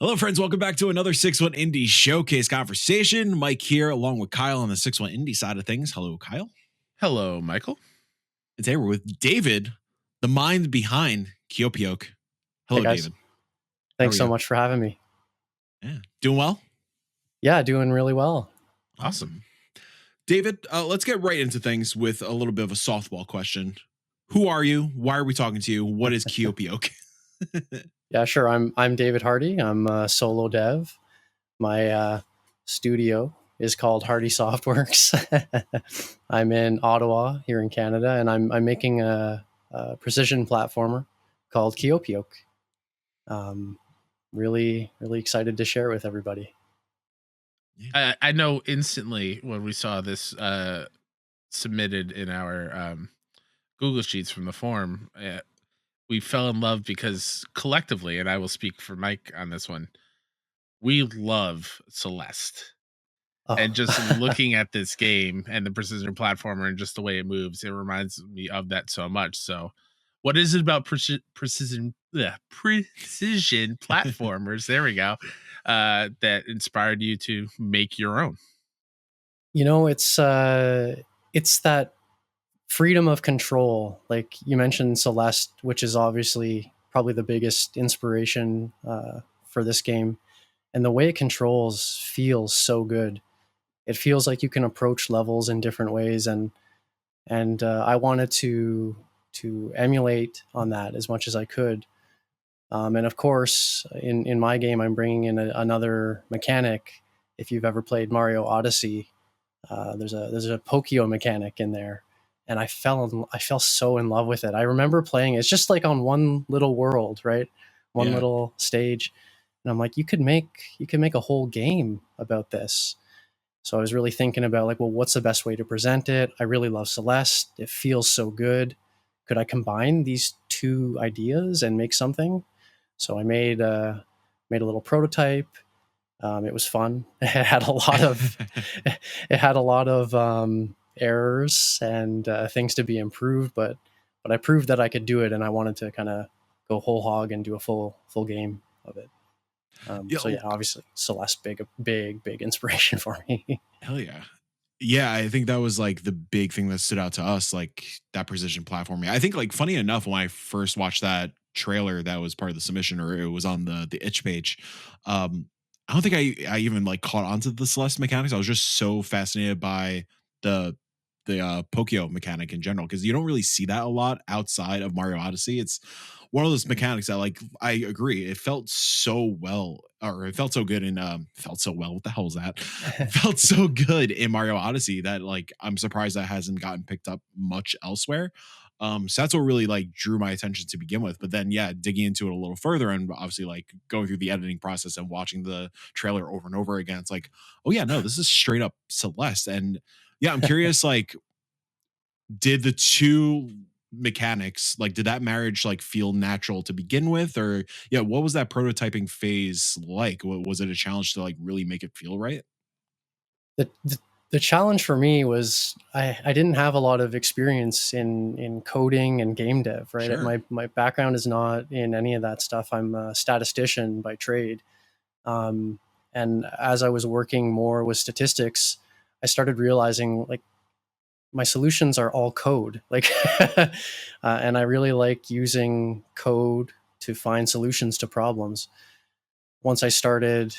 Hello, friends. Welcome back to another 6-1 Indie Showcase conversation. Mike here, along with Kyle on the 6-1 Indie side of things. Hello, Kyle. Hello, Michael. And today we're with David, the mind behind Kiopioke. Hello, hey guys. David. Thanks so much for having me. Yeah. Doing well? Yeah, doing really well. Awesome. David, let's get right into things with a little bit of a softball question. Who are you? Why are we talking to you? What is Kiopioke? Yeah, sure. I'm David Hardy. I'm a solo dev. My studio is called Hardy Softworks. I'm in Ottawa here in Canada, and I'm making a precision platformer called Kiopioke. Really excited to share it with everybody. I know instantly when we saw this submitted in our Google Sheets from the forum, we fell in love because collectively, and I will speak for Mike on this one, we love Celeste. Oh. And just looking at this game and the precision platformer and just the way it moves, it reminds me of that so much. So what is it about precision platformers? There we go. That inspired you to make your own? You know, it's that freedom of control. Like you mentioned Celeste, which is obviously probably the biggest inspiration for this game. And the way it controls feels so good. It feels like you can approach levels in different ways. And I wanted to emulate on that as much as I could. And of course, in my game, I'm bringing in another mechanic. If you've ever played Mario Odyssey, there's a Pokio mechanic in there. And I fell so in love with it. I remember playing it. It's just like on one little world, right? One little stage. And I'm like, you could make a whole game about this. So I was really thinking about like, well, what's the best way to present it? I really love Celeste. It feels so good. Could I combine these two ideas and make something? So I made a little prototype. It was fun. It had a lot of errors and things to be improved, but I proved that I could do it, and I wanted to kind of go whole hog and do a full game of it. So yeah, obviously Celeste, big inspiration for me. Hell yeah. Yeah, I think that was like the big thing that stood out to us, like that precision platforming. I think, like, funny enough, when I first watched that trailer that was part of the submission, or it was on the itch page, I don't think I even like caught onto the Celeste mechanics. I was just so fascinated by the Pokio mechanic in general, because you don't really see that a lot outside of Mario Odyssey. It's one of those mechanics that, like, I agree, it felt so well, or it felt so good in felt so well. What the hell is that? Felt so good in Mario Odyssey that, like, I'm surprised that hasn't gotten picked up much elsewhere. So that's what really like drew my attention to begin with. But then, yeah, digging into it a little further, and obviously like going through the editing process and watching the trailer over and over again, it's like, oh yeah, no, this is straight up Celeste. And yeah, I'm curious, like, did the two mechanics, like, did that marriage like feel natural to begin with, or yeah, what was that prototyping phase like? Was it a challenge to like really make it feel right? The challenge for me was I didn't have a lot of experience in coding and game dev, right? Sure. My background is not in any of that stuff. I'm a statistician by trade. And as I was working more with statistics, I started realizing like my solutions are all code. Like, and I really like using code to find solutions to problems. Once I started,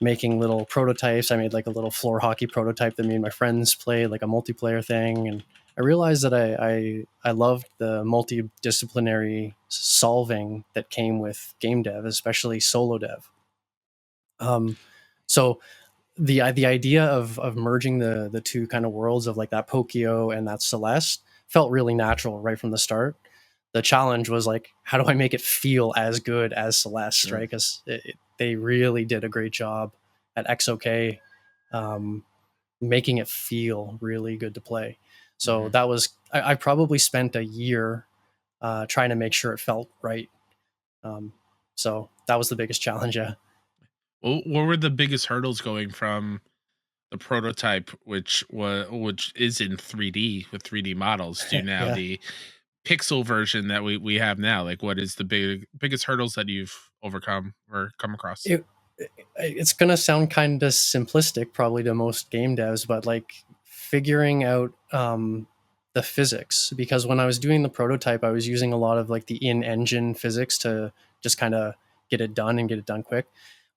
making little prototypes, I made like a little floor hockey prototype that me and my friends played, like a multiplayer thing. And I realized that I loved the multidisciplinary solving that came with game dev, especially solo dev. So the idea of merging the two kind of worlds of like that Pokio and that Celeste felt really natural right from the start. The challenge was like, how do I make it feel as good as Celeste, sure, right? Because they really did a great job at XOK, making it feel really good to play. So that was, I probably spent a year trying to make sure it felt right. So that was the biggest challenge, yeah. Well, what were the biggest hurdles going from the prototype, which is in 3D with 3D models, to now the pixel version that we have now? Like, what is the biggest hurdles that you've overcome or come across? It's gonna sound kind of simplistic probably to most game devs, but like figuring out the physics, because when I was doing the prototype I was using a lot of like the in-engine physics to just kind of get it done and get it done quick,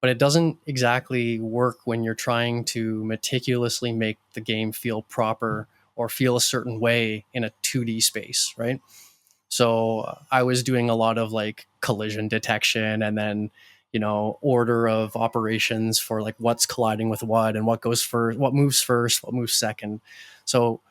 but it doesn't exactly work when you're trying to meticulously make the game feel proper or feel a certain way in a 2D space, right? So I was doing a lot of like collision detection, and then order of operations for like what's colliding with what and what goes first, what moves first, what moves second. So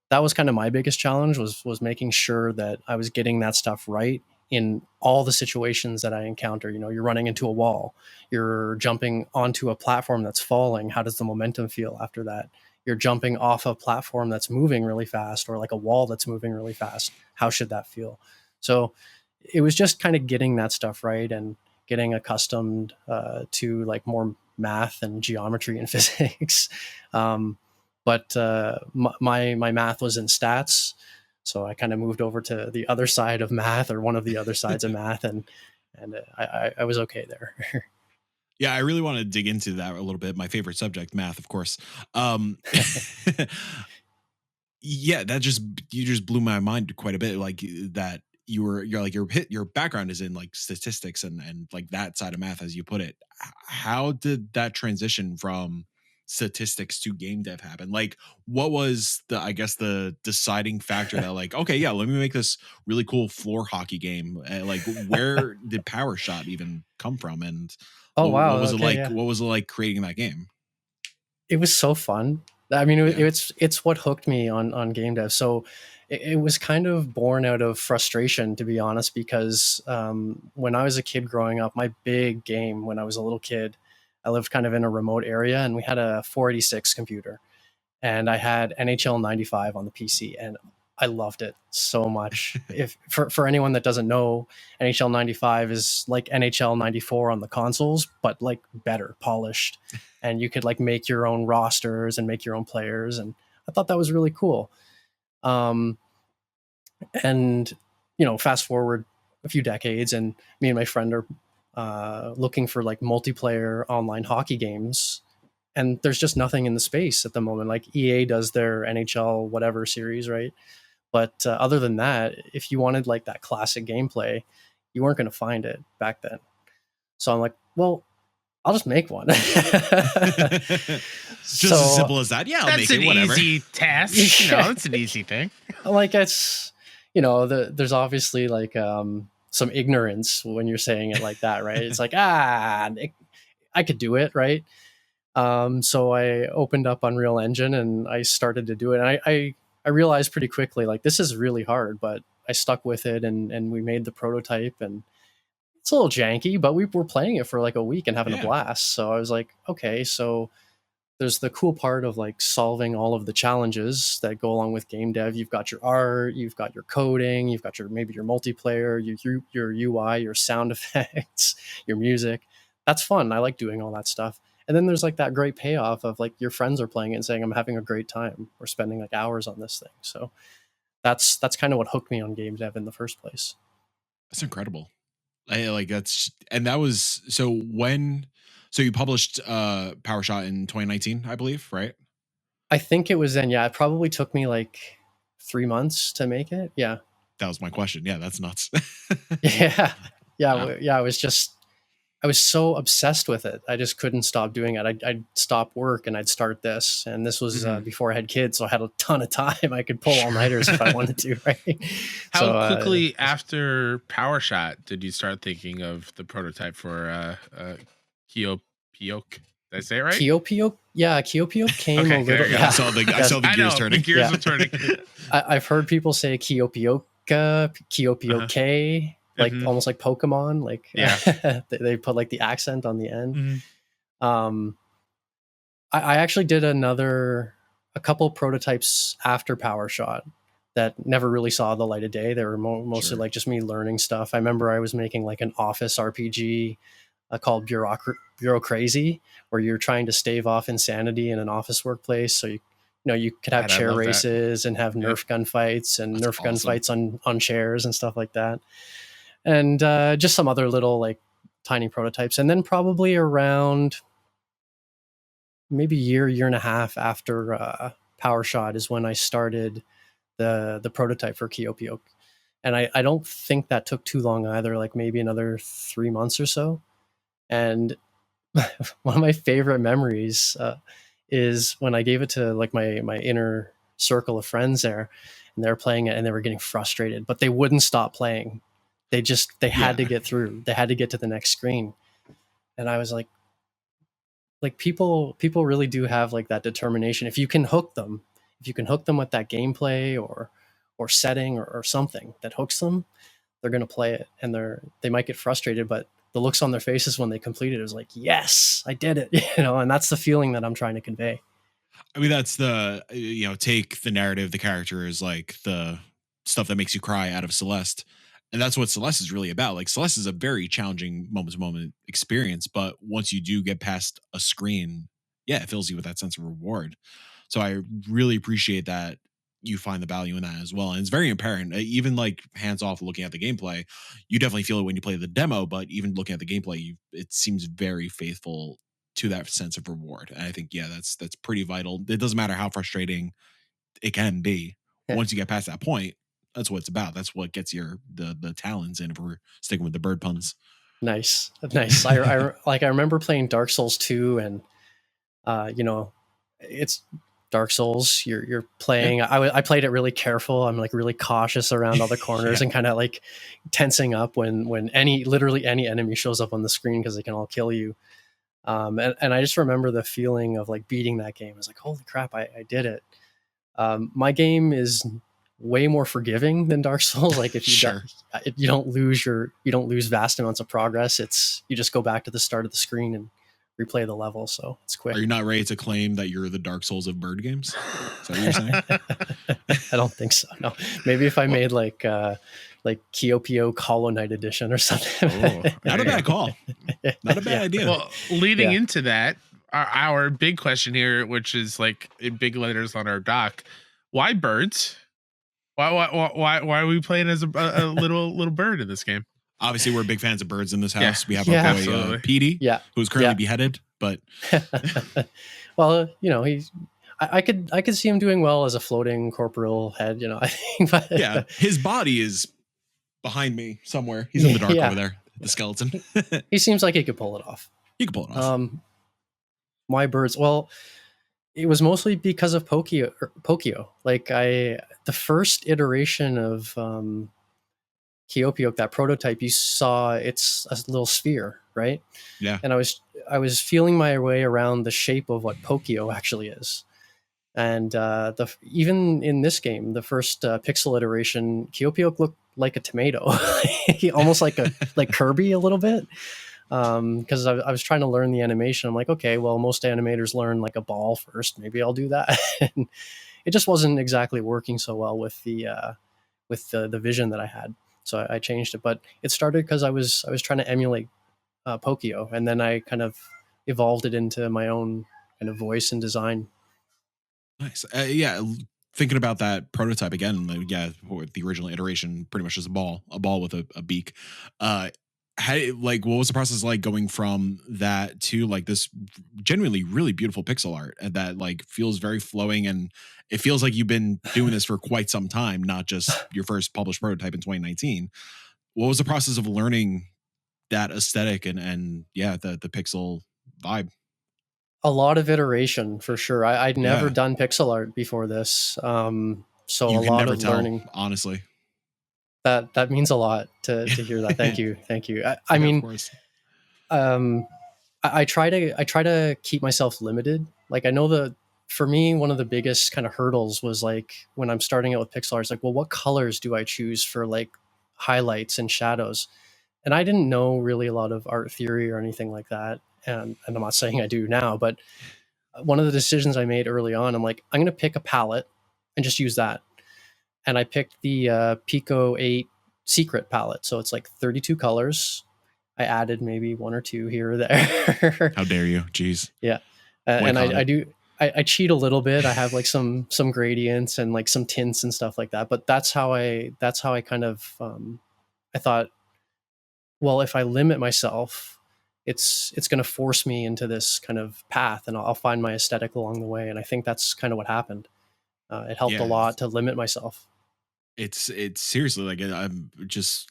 that was kind of my biggest challenge, was making sure that I was getting that stuff right in all the situations that I encounter. You're running into a wall, you're jumping onto a platform that's falling. How does the momentum feel after that? You're jumping off a platform that's moving really fast, or like a wall that's moving really fast. How should that feel? So it was just kind of getting that stuff right and getting accustomed to like more math and geometry and physics. But my math was in stats, so I kind of moved over to the other side of math, or one of the other sides of math, and I was okay there. Yeah, I really want to dig into that a little bit. My favorite subject, math, of course. Yeah, you just blew my mind quite a bit. Like that your background is in like statistics and like that side of math, as you put it. How did that transition from statistics to game dev happen? Like, what was the deciding factor that like, okay, yeah, let me make this really cool floor hockey game. Like, where did Power Shot even come from? And Oh wow, what was it okay, like? yeah. What was it like creating that game? It was so fun. I mean, Yeah. it's what hooked me on game dev. So it was kind of born out of frustration, to be honest, because when I was a kid growing up, my big game when I was a little kid, I lived kind of in a remote area, and we had a 486 computer, and I had NHL 95 on the PC, and I loved it so much. If for anyone that doesn't know, NHL 95 is like NHL 94 on the consoles, but like better, polished, and you could like make your own rosters and make your own players, and I thought that was really cool. Um, and fast forward a few decades, and me and my friend are looking for like multiplayer online hockey games, and there's just nothing in the space at the moment. Like EA does their NHL whatever series, right? But other than that, if you wanted like that classic gameplay, you weren't going to find it back then. So I'm like, well, I'll just make one. Just as simple as that. Yeah, I'll That's make it. Whatever. Easy task. Yeah. It's an easy thing. Like it's there's obviously like some ignorance when you're saying it like that, right? It's like I could do it, right? So I opened up Unreal Engine and I started to do it. And I realized pretty quickly, like, this is really hard, but I stuck with it, and we made the prototype, and it's a little janky, but we were playing it for like a week and having a blast. So I was like, okay, so there's the cool part of like solving all of the challenges that go along with game dev. You've got your art, you've got your coding, you've got maybe your multiplayer, your UI, your sound effects, your music. That's fun. I like doing all that stuff. And then there's like that great payoff of like your friends are playing it and saying, I'm having a great time. We're spending like hours on this thing. So that's kind of what hooked me on game dev in the first place. That's incredible. That was so you published Power Shot in 2019, I believe, right? I think it was then. Yeah, it probably took me like 3 months to make it. Yeah. That was my question. Yeah, that's nuts. Yeah. Wow. Yeah. I was so obsessed with it. I just couldn't stop doing it. I'd stop work and I'd start this. And this was before I had kids, so I had a ton of time. I could pull all-nighters if I wanted to, right? How quickly after Power Shot did you start thinking of the prototype for Kiopioke? Did I say it right? Kiopioke? Yeah, Kiopioke came a little... Yeah. I saw the gears turning. The gears are turning. I've heard people say Kiopioke, Kiopioke, like almost like Pokemon. Like they put like the accent on the end. I actually did a couple prototypes after Power Shot that never really saw the light of day. They were mostly like just me learning stuff. I remember I was making like an office RPG called Bureaucrazy, where you're trying to stave off insanity in an office workplace. So you could have chair races and have Nerf gun fights and Nerf gun fights on chairs and stuff like that. And just some other little like tiny prototypes. And then probably around maybe year and a half after PowerShot is when I started the prototype for Kiopioke. And I don't think that took too long either, like maybe another 3 months or so. And one of my favorite memories is when I gave it to like my inner circle of friends there, and they were playing it and they were getting frustrated, but they wouldn't stop playing. They had to get through. They had to get to the next screen. And I was like people really do have like that determination. If you can hook them with that gameplay or setting or something that hooks them, they're going to play it, and they might get frustrated, but the looks on their faces when they complete it was like, yes, I did it, and that's the feeling that I'm trying to convey. I mean, that's the, take the narrative, the character is like the stuff that makes you cry out of Celeste. And that's what Celeste is really about. Like, Celeste is a very challenging moment to moment experience, but once you do get past a screen, yeah, it fills you with that sense of reward. So I really appreciate that you find the value in that as well. And it's very apparent, even like hands off looking at the gameplay, you definitely feel it when you play the demo, but even looking at the gameplay, it seems very faithful to that sense of reward. And I think, yeah, that's pretty vital. It doesn't matter how frustrating it can be. Yeah. Once you get past that point, that's what it's about. That's what gets the talons in, if we're sticking with the bird puns. Nice. I remember playing Dark Souls 2, and it's Dark Souls. You're playing. Yeah. I played it really careful. I'm like really cautious around all the corners and kind of like tensing up when literally any enemy shows up on the screen, because they can all kill you. And I just remember the feeling of like beating that game. I was like, holy crap, I did it. My game is way more forgiving than Dark Souls. Like if you don't lose vast amounts of progress. You just go back to the start of the screen and replay the level. So it's quick. Are you not ready to claim that you're the Dark Souls of bird games? Is that what you're saying? I don't think so. No, maybe if I made like Kiopioke Hollow Knight edition or something. Not a bad call. Not a bad idea. Well, leading into that, our big question here, which is like in big letters on our doc, why birds? Why are we playing as a little bird in this game? Obviously, we're big fans of birds in this house. We have our boy Petey, who's currently beheaded, but well, I could see him doing well as a floating corporeal head. I think, but yeah, his body is behind me somewhere. He's in the dark over there, the skeleton. He seems like he could pull it off. He could pull it off. Why birds? Well, it was mostly because of Pokio. Like the first iteration of Kiopioke, that prototype, you saw it's a little sphere, right? Yeah. And I was feeling my way around the shape of what Pokio actually is. And even in this game, the first pixel iteration, Kiopioke looked like a tomato, almost like Kirby a little bit. Because I was trying to learn the animation. I'm like, okay, well, most animators learn like a ball first. Maybe I'll do that. And it just wasn't exactly working so well with the vision that I had. So I changed it. But it started because I was trying to emulate Pokio, and then I kind of evolved it into my own kind of voice and design. Nice. Yeah. Thinking about that prototype again, the original iteration pretty much is a ball with a beak. What was the process like going from that to like this genuinely really beautiful pixel art that like feels very flowing, and it feels like you've been doing this for quite some time, not just your first published prototype in 2019. What was the process of learning that aesthetic and the pixel vibe? A lot of iteration for sure. I'd never done pixel art before this. So you a lot of learning, honestly. That means a lot to hear that. Thank you. I mean, I try to keep myself limited. Like I know that for me, one of the biggest kind of hurdles was like when I'm starting out with pixel art, it's like, well, what colors do I choose for like highlights and shadows? And I didn't know really a lot of art theory or anything like that. And I'm not saying I do now, but one of the decisions I made early on, I'm like, I'm going to pick a palette and just use that. And I picked the Pico 8 Secret palette. So it's like 32 colors. I added maybe one or two here or there. How dare you? Jeez. Yeah. And I cheat a little bit. I have like some gradients and like some tints and stuff like that. But that's how I kind of, I thought well, if I limit myself, it's going to force me into this kind of path, and I'll find my aesthetic along the way. And I think that's kind of what happened. It helped a Yeah, lot to limit myself. it's seriously like I'm just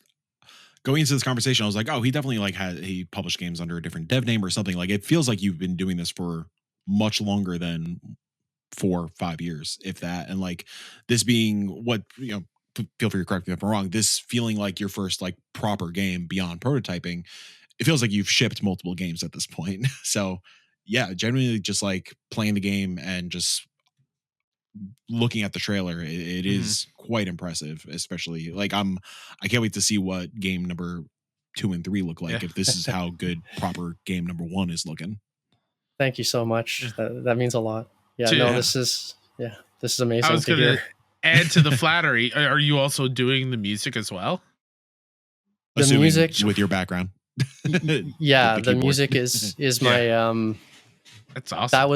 going into this conversation. I was like, oh, he definitely like he published games under a different dev name or something. Like it feels like you've been doing this for much longer than 4 or 5 years, if that. And like this being what, feel free to correct me if I'm wrong, this feeling like your first like proper game beyond prototyping, it feels like you've shipped multiple games at this point. So yeah, generally just like playing the game and just looking at the trailer, it is quite impressive, especially like I can't wait to see what game number 2 and 3 look like, Yeah. if this is how good proper game number 1 is looking. Thank you so much. Yeah. That means a lot. Yeah, To- no, Yeah. this is amazing. I was to going to hear. add to the flattery. Are you also doing the music as well? The Assuming music with your background. Yeah, With the keyboard. music is Yeah. my That's awesome. that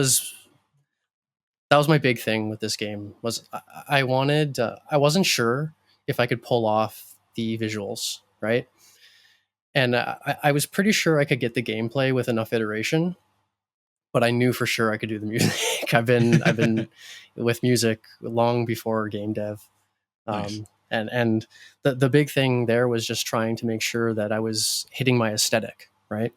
was my big thing with this game. Was I wanted I wasn't sure if I could pull off the visuals, right? And I was pretty sure I could get the gameplay with enough iteration, but I knew for sure I could do the music. I've been with music long before game dev. Nice. And the big thing there was just trying to make sure that I was hitting my aesthetic, right?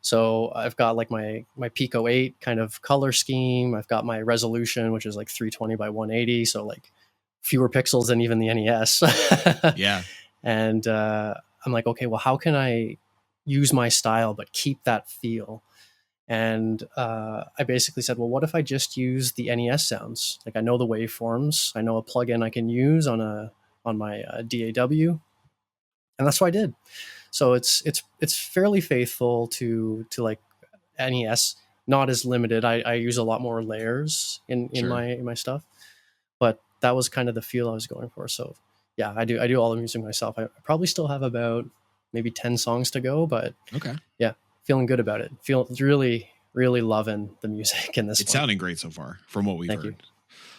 So I've got like my Pico 8 kind of color scheme. I've got my resolution, which is like 320 by 180, so like fewer pixels than even the NES. Yeah. And I'm like, okay, well, how can I use my style but keep that feel? And I basically said, well, what if I just use the NES sounds? Like I know the waveforms, I know a plugin I can use on my DAW, and that's what I did. So it's fairly faithful to like NES, not as limited. I use a lot more layers in Sure. my stuff, but that was kind of the feel I was going for. So yeah, I do all the music myself. I probably still have about maybe 10 songs to go, but Okay. yeah, feeling good about it. Feel really loving the music in this. It's one. sounding great so far from what we've Thank heard.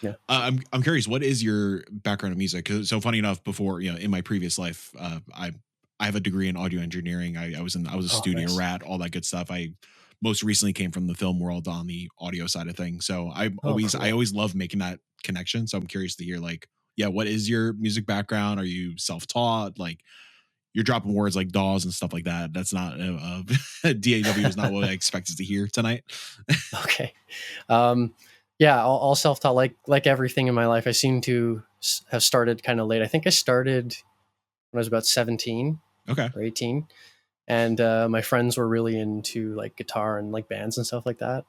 you. Yeah. I'm curious, what is your background in music? 'Cause so funny enough, before, in my previous life, I have a degree in audio engineering. I was a studio nice. rat, all that good stuff. I most recently came from the film world on the audio side of things. So I cool. always love making that connection. So I'm curious to hear like, yeah, what is your music background? Are you self-taught? Like you're dropping words like DAWs and stuff like that. That's not DAW is not what I expected to hear tonight. Okay. Yeah, all self-taught, like everything in my life. I seem to have started kind of late. I think I started when I was about 17 Okay. or 18. And my friends were really into like guitar and like bands and stuff like that.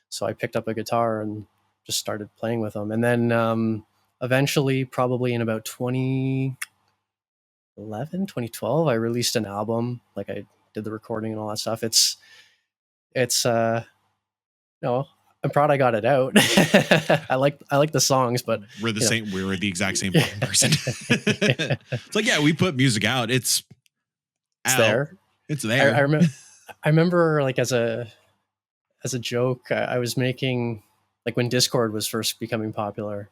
So I picked up a guitar and just started playing with them. And then eventually, probably in about 2011, 2012, I released an album. Like I did the recording and all that stuff. It's no, I'm proud I got it out. I like the songs, but we're the same. We're the exact same fucking person. It's like, yeah, we put music out. It's out. there. It's there. I remember like as a joke, I was making like when Discord was first becoming popular.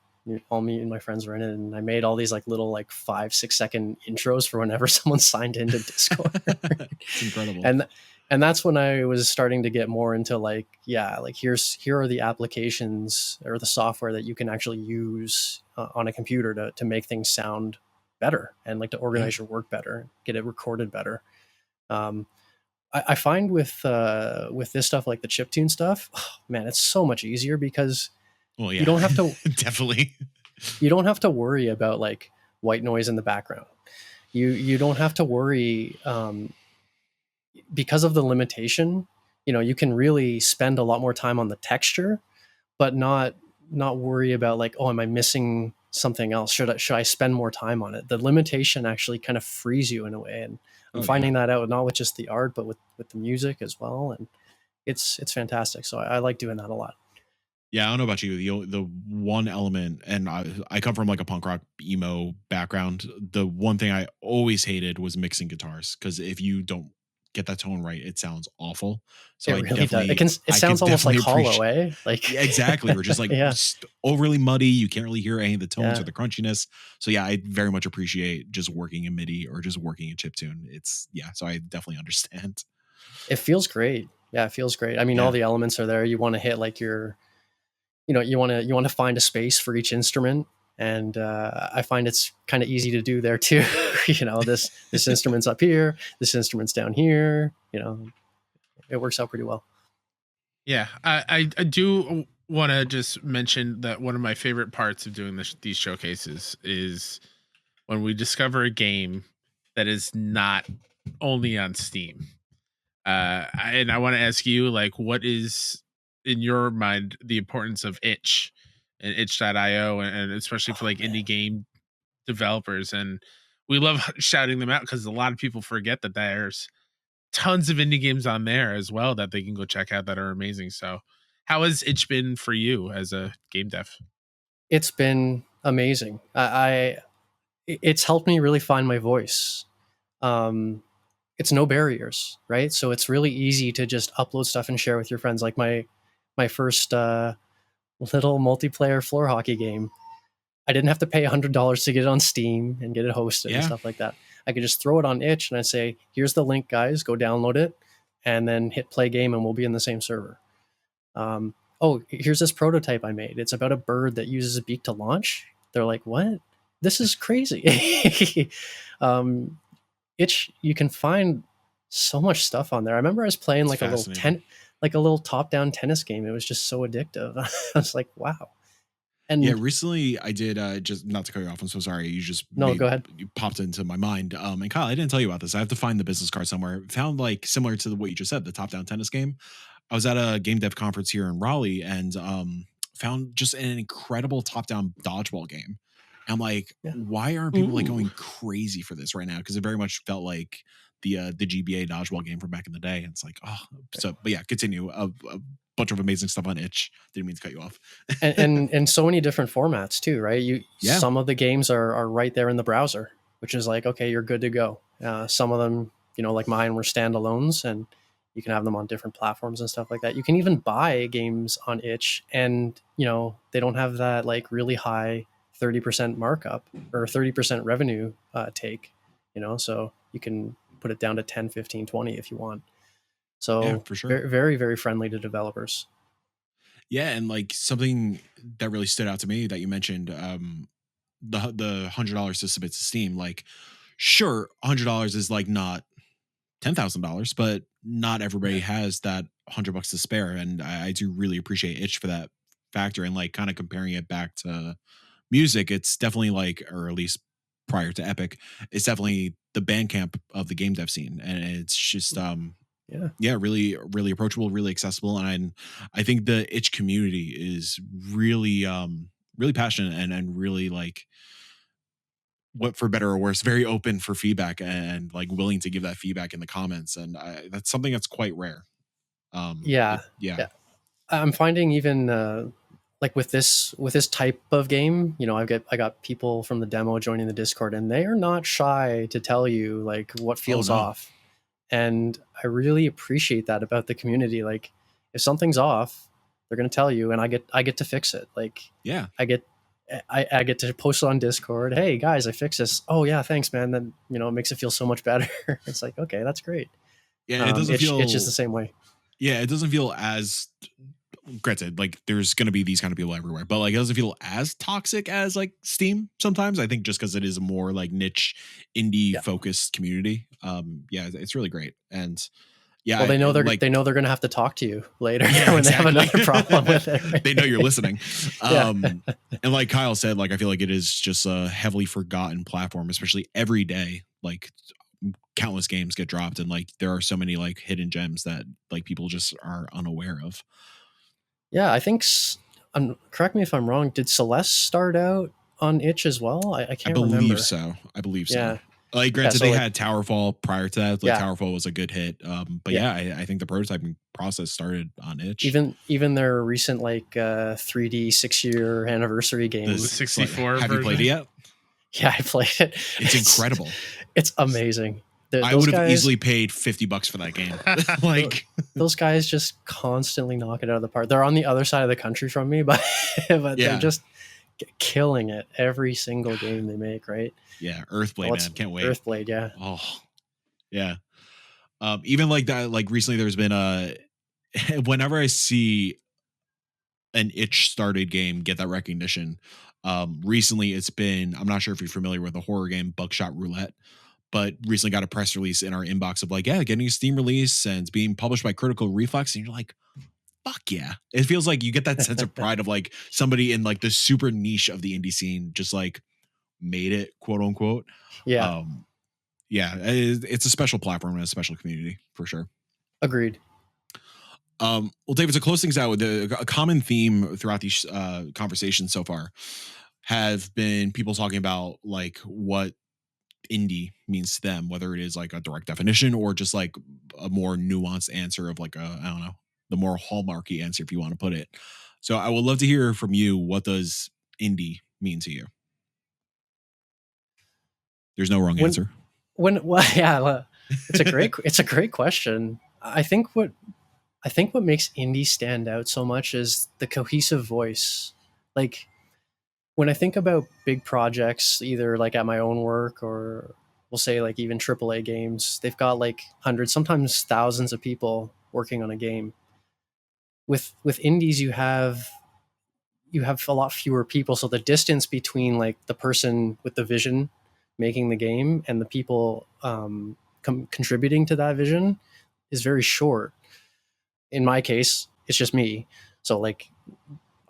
All me and my friends were in it, and I made all these like little like 5-6 second intros for whenever someone signed into Discord. It's incredible. And that's when I was starting to get more into like, yeah, like here are the applications or the software that you can actually use on a computer to make things sound better and like to organize your work better, get it recorded better. I find with this stuff like the chiptune stuff, oh, man, it's so much easier because you don't have to definitely. You don't have to worry about like white noise in the background. You don't have to worry because of the limitation. You can really spend a lot more time on the texture, but not worry about like, oh, am I missing something else? Should I spend more time on it? The limitation actually kind of frees you in a way, and I'm finding that out not with just the art, but with the music as well, and it's fantastic. So I like doing that a lot. Yeah, I don't know about you. The one element, and I come from like a punk rock emo background. The one thing I always hated was mixing guitars, because if you don't get that tone right, it sounds awful. So It I really does. definitely, It I could sounds almost like definitely hollow, appreciate. eh? Like, Yeah, exactly. We're just like yeah, just overly muddy. You can't really hear any of the tones yeah. or the crunchiness. So yeah, I very much appreciate just working in MIDI or just working in chiptune. It's yeah. So I definitely understand. It feels great. Yeah, it feels great. I mean, all Yeah. the elements are there. You want to hit like your, you want to find a space for each instrument, and I find it's kind of easy to do there too. This instrument's up here, this instrument's down here. It works out pretty well. Yeah, I do want to just mention that one of my favorite parts of doing these showcases is when we discover a game that is not only on Steam. And I want to ask you, like, what is in your mind the importance of itch and itch.io, and especially for like indie game developers? And we love shouting them out because a lot of people forget that there's tons of indie games on there as well that they can go check out that are amazing. So how has itch been for you as a game dev? It's been amazing. It's helped me really find my voice. Um, it's no barriers, right? So it's really easy to just upload stuff and share with your friends. Like my first little multiplayer floor hockey game, I didn't have to pay $100 to get it on Steam and get it hosted and Yeah. stuff like that. I could just throw it on itch and I say, here's the link, guys, go download it, and then hit play game, and we'll be in the same server. Oh, here's this prototype I made. It's about a bird that uses a beak to launch. They're like, what? This is crazy. Itch, you can find so much stuff on there. I remember I was playing It's like fascinating. a little top-down tennis game. It was just so addictive. I was like, wow. Yeah, And recently I did just not to cut you off. I'm so sorry. You just no, go ahead. you popped into my mind. And Kyle, I didn't tell you about this. I have to find the business card somewhere. Found like similar to what you just said, the top down tennis game. I was at a game dev conference here in Raleigh and found just an incredible top down dodgeball game. I'm like, Yeah. why aren't people like Ooh. going crazy for this right now? Because it very much felt like the GBA dodgeball game from back in the day. And it's like, oh, so but yeah, continue. A bunch of amazing stuff on itch. Didn't mean to cut you off. and so many different formats too, right? Yeah. Some of the games are right there in the browser, which is like, okay, you're good to go. Some of them, like mine, were standalones, and you can have them on different platforms and stuff like that. You can even buy games on itch, and they don't have that like really high 30% markup or 30% revenue take, so you can put it down to 10, 15, 20 if you want. So Yeah, for sure. very, very, very friendly to developers. Yeah, and like something that really stood out to me that you mentioned, the $100 to submit to Steam. Like, sure, $100 is like not $10,000, but not everybody has that $100 to spare, and I do really appreciate itch for that factor. And like kind of comparing it back to music, it's definitely like, or at least prior to Epic, it's definitely the Bandcamp of the game dev scene, and it's just yeah, really really approachable, really accessible. And I think the itch community is really really passionate and really like, what for better or worse, very open for feedback and like willing to give that feedback in the comments. And that's something that's quite rare. Yeah, Yeah. yeah. I'm finding even like with this type of game, I got people from the demo joining the Discord, and they are not shy to tell you like what Oh feels no. off. And I really appreciate that about the community. Like if something's off, they're going to tell you, and I get to fix it. Like Yeah. I get to post it on Discord. Hey guys, I fixed this. Oh yeah, thanks man. Then it makes it feel so much better. It's like, okay, that's great. Yeah. It doesn't feel. It's just the same way. Yeah, it doesn't feel as, granted, like there's going to be these kind of people everywhere, but like it doesn't feel as toxic as like Steam sometimes. I think just because it is a more like niche indie focused community. Yeah, it's really great. And yeah, Well, they know like, they're going to have to talk to you later yeah, when exactly. they have another problem with it. Right? They know you're listening. Yeah. And like Kyle said, like I feel like it is just a heavily forgotten platform, especially every day. Like countless games get dropped, and like there are so many like hidden gems that like people just are unaware of. Yeah, I think. Correct me if I'm wrong. Did Celeste start out on itch as well? I can't remember. I believe so. Yeah. Like granted, so they like- had Towerfall prior to that. Like Yeah. Towerfall was a good hit. But Yeah. I think the prototyping process started on itch. Even their recent like 3D 6-year anniversary game. The 64 Have you played it yet? Yeah, I played it. It's incredible. It's amazing. I would have easily paid $50 for that game. Like those guys just constantly knock it out of the park. They're on the other side of the country from me, but they're just killing it every single game they make, right? Yeah, Earthblade, man, can't wait. Earthblade, yeah. Oh, yeah. Even like that, like recently, there's been whenever I see an itch started game get that recognition. Recently, it's been, I'm not sure if you're familiar with the horror game Buckshot Roulette, but recently got a press release in our inbox of like, getting a Steam release and it's being published by Critical Reflex, and you're like, fuck yeah. It feels like you get that sense of pride of like somebody in like the super niche of the indie scene just like made it, quote unquote. Yeah. It's a special platform and a special community for sure. Agreed. Well, David, to close things out, with a common theme throughout these conversations so far have been people talking about like what indie means to them, whether it is like a direct definition or just like a more nuanced answer of like I don't know, the more hallmarky answer, if you want to put it. So I would love to hear from you. What does indie mean to you? There's no wrong answer. It's a great question. I think what makes indie stand out so much is the cohesive voice. Like when I think about big projects, either like at my own work or we'll say like even AAA games, they've got like hundreds, sometimes thousands of people working on a game. With indies, you have a lot fewer people, so the distance between like the person with the vision making the game and the people contributing to that vision is very short. In my case, it's just me, so like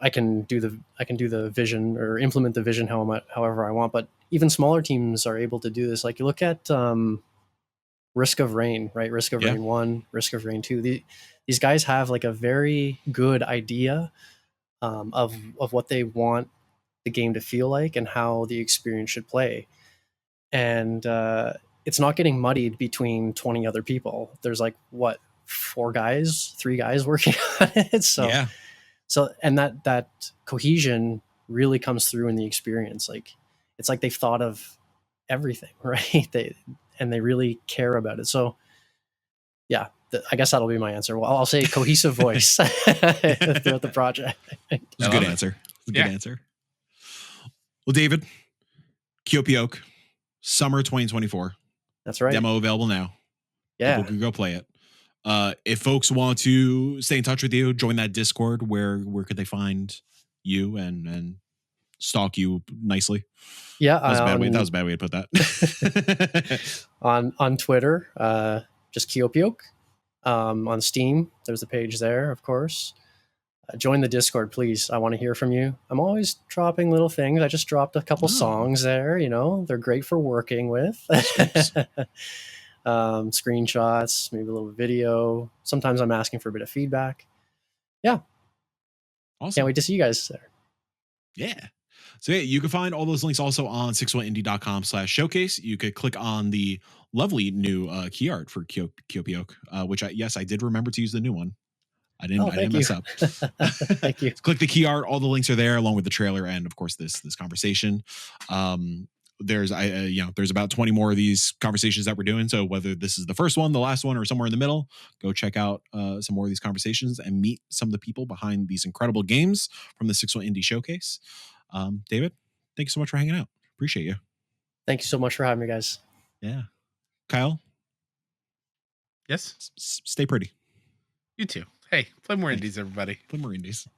I can do the vision or implement the vision however I want. But even smaller teams are able to do this. Like you look at Risk of Rain, right? Risk of Rain 1, Risk of Rain 2. These guys have like a very good idea of what they want the game to feel like and how the experience should play. And it's not getting muddied between 20 other people. There's like what, 3 guys working on it. So and that cohesion really comes through in the experience. Like it's like they've thought of everything, right? They really care about it. So yeah, I guess that'll be my answer. Well, I'll say cohesive voice throughout the project. It's a good answer. Good answer. Well, David, Kiopioke, summer 2024. That's right. Demo available now. Yeah. People can go play it. If folks want to stay in touch with you, join that Discord, where could they find you and stalk you nicely? Yeah. That was a bad way to put that. on Twitter, just Kiopioke. On Steam, there's a page there, of course. Join the Discord, please. I want to hear from you. I'm always dropping little things. I just dropped a couple songs there. You know, they're great for working with. Screenshots, maybe a little video. Sometimes I'm asking for a bit of feedback. Yeah. Awesome. Can't wait to see you guys there. Yeah. So you can find all those links also on sixoneindie.com/showcase. You could click on the lovely new key art for Kiopioke, which I did remember to use the new one. I didn't mess up. Thank you. Click the key art. All the links are there, along with the trailer and of course this conversation. There's about 20 more of these conversations that we're doing. So whether this is the first one, the last one, or somewhere in the middle, go check out some more of these conversations and meet some of the people behind these incredible games from the 6-1 Indie Showcase. David, thank you so much for hanging out. Appreciate you. Thank you so much for having me, guys. Yeah. Kyle? Yes? Stay pretty. You too. Hey, play more indies, everybody. Play more indies.